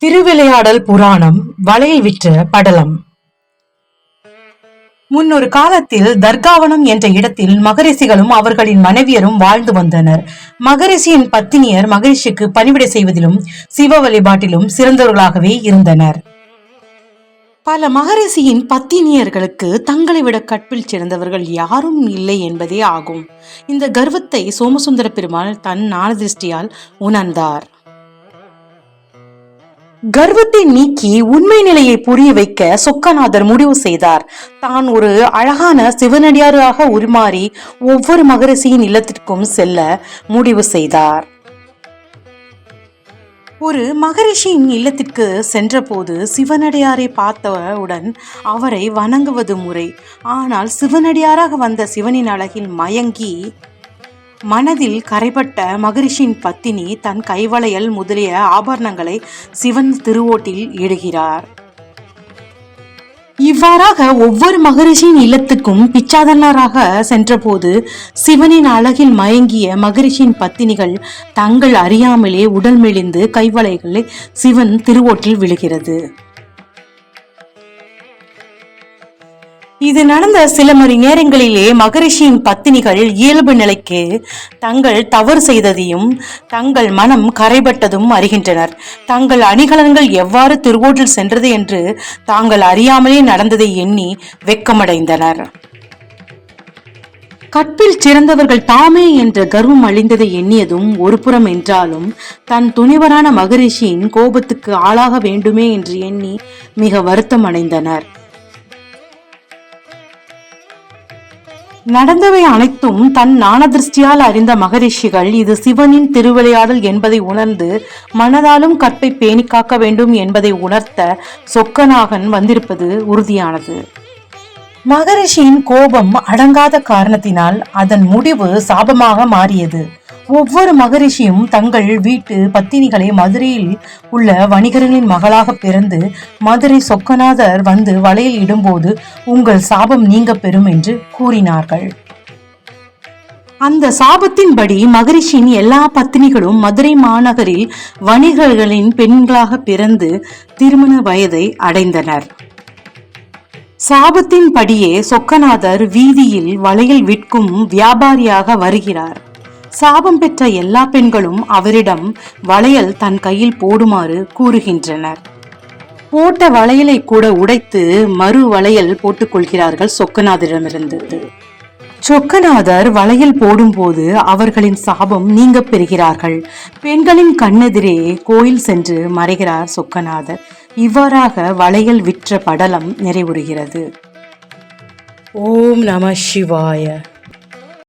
திருவிளையாடல் புராணம் வளையல் விற்ற படலம். முன்னொரு காலத்தில் தர்காவனம் என்ற இடத்தில் மகரிஷிகளும் அவர்களின் மனைவியரும் வாழ்ந்து வந்தனர். மகரிஷியின் பத்தினியர் மகரிஷிக்கு பணிவிடை செய்வதிலும் சிவ வழிபாட்டிலும் சிறந்தவர்களாகவே இருந்தனர். பல மகரிஷியின் பத்தினியர்களுக்கு தங்களை விட கற்பில் சிறந்தவர்கள் யாரும் இல்லை என்பதே ஆகும். இந்த கர்வத்தை சோமசுந்தர பெருமாள் தன் ஞானதிருஷ்டியால் உணர்ந்தார். கர்வத்தை நீக்கி உண்மை நிலையை புரிய வைக்க சொக்கநாதர் முடிவு செய்தார். தான் ஒரு அழகான சிவனடியாராக உருமாறி ஒவ்வொரு மகரிஷியின் இல்லத்திற்கும் செல்ல முடிவு செய்தார். ஒரு மகரிஷியின் இல்லத்திற்கு சென்றபோது சிவனடியாரை பார்த்தவுடன் அவரை வணங்குவது முறை. ஆனால் சிவனடியாராக வந்த சிவனின் அழகில் மயங்கி மனதில் கரைபட்ட மகரிஷியின் பத்தினி தன் கைவளையல் முதலிய ஆபரணங்களை சிவன் திருவோட்டில் இடுகிறார். இவ்வாறாக ஒவ்வொரு மகரிஷியின் இல்லத்துக்கும் பிச்சாதனராக சென்றபோது சிவனின் அழகில் மயங்கிய மகரிஷியின் பத்தினிகள் தங்கள் அறியாமலே உடல் மெலிந்து கைவளைகளை சிவன் திருவோட்டில் விழுகிறது. இது நடந்த சில மணி நேரங்களிலே மகரிஷியின் பத்தினிகள் இயல்பு நிலைக்கு தங்கள் தவறு செய்ததையும் தங்கள் மனம் கரைபட்டதும் அறிகின்றனர். தங்கள் அணிகலன்கள் எவ்வாறு திருவோட்டில் சென்றது என்று தாங்கள் அறியாமலே நடந்ததை எண்ணி வெட்கமடைந்தனர். கற்பில் சிறந்தவர்கள் தாமே என்ற கர்வம் அழிந்ததை எண்ணியதும் ஒரு புறம் என்றாலும் தன் துணிவரான மகரிஷியின் கோபத்துக்கு ஆளாக வேண்டுமே என்று எண்ணி மிக வருத்தம் அடைந்தனர். நடந்தவை அனைத்தும் தன் ஞானதிருஷ்டியால் அறிந்த மகரிஷிகள் இது சிவனின் திருவிளையாடல் என்பதை உணர்ந்து மனதாலும் கற்பை பேணி காக்க வேண்டும் என்பதை உணர்த்த சொக்கநாதன் வந்திருப்பது உறுதியானது. மகரிஷியின் கோபம் அடங்காத காரணத்தினால் அதன் முடிவு சாபமாக மாறியது. ஒவ்வொரு மகரிஷியும் தங்கள் வீட்டு பத்தினிகளை மதுரையில் உள்ள வணிகர்களின் மகளாக பிறந்து மதுரை சொக்கநாதர் வந்து வளையல் இடும்போது உங்கள் சாபம் நீங்க பெறும் என்று கூறினார்கள். அந்த சாபத்தின்படி மகரிஷியின் எல்லா பத்தினிகளும் மதுரை மாநகரில் வணிகர்களின் பெண்களாக பிறந்து திருமண வயதை அடைந்தனர். சாபத்தின்படியே சொக்கநாதர் வீதியில் வளையல் விற்கும் வியாபாரியாக வருகிறார். சாபம் பெற்ற எல்லா பெண்களும் அவரிடம் வளையல் தன் கையில் போடுமாறு கூறுகின்றனர். போட்ட வளையலை கூட உடைத்து மறு வளையல் போட்டுக் கொள்கிறார்கள் சொக்கநாதரிடமிருந்து. சொக்கநாதர் வளையல் போடும்போது அவர்களின் சாபம் நீங்க பெறுகிறார்கள். பெண்களின் கண்ணெதிரே கோயில் சென்று மறைகிறார் சொக்கநாதர். இவ்வாறாக வளையல் விற்ற படலம் நிறைவுறுகிறது. ஓம் நம சிவாய.